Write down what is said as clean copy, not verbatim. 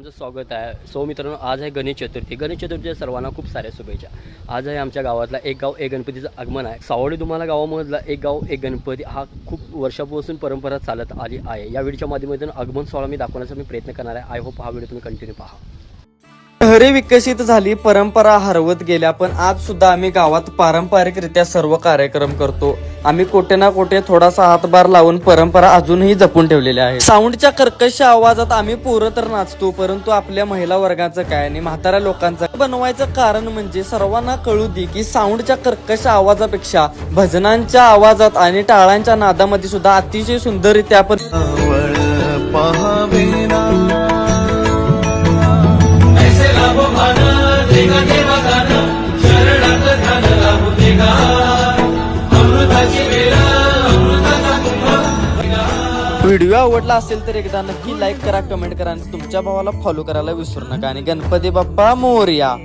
तुमचं स्वागत आहे. सो मित्रांनो, आज आहे गणेश चतुर्थी. गणेश चतुर्थीच्या सर्वांना खूप साऱ्या शुभेच्छा. आज आहे आमच्या गावातला एक गाव एक गणपतीचं आगमन आहे. सावडी तुम्हाला गावामधला एक गाव एक गणपती हा खूप वर्षापासून परंपरा चालत आली आहे. या व्हिडिओच्या माध्यमातून आगमन सोहळा मी दाखवण्याचा मी प्रयत्न करणार आहे. आय होप हा व्हिडिओ तुम्ही कंटिन्यू पहा. शहरे विकसित झाली, परंपरा हरवत गेल्या, पण आज सुद्धा आम्ही गावात पारंपरिकरित्या सर्व कार्यक्रम करतो. आम्ही कोठे ना कोठे थोडासा हातभार लावून परंपरा अजूनही जपून ठेवलेल्या आहे. साऊंडच्या कर्कश आवाजात आम्ही पोरं तर नाचतो, परंतु आपल्या महिला वर्गाचं काय आणि म्हाताऱ्या लोकांचं बनवायचं कारण म्हणजे सर्वांना कळू दे की साऊंडच्या कर्कश आवाजापेक्षा भजनांच्या आवाजात आणि टाळांच्या नादामध्ये सुद्धा अतिशय सुंदररित्या आपण व्हिडिओ आवडला असेल तर एकदा नक्की लाईक करा, कमेंट करा आणि तुमच्या भावाला फॉलो करायला विसरू नका. आणि गणपती बाप्पा मोरया.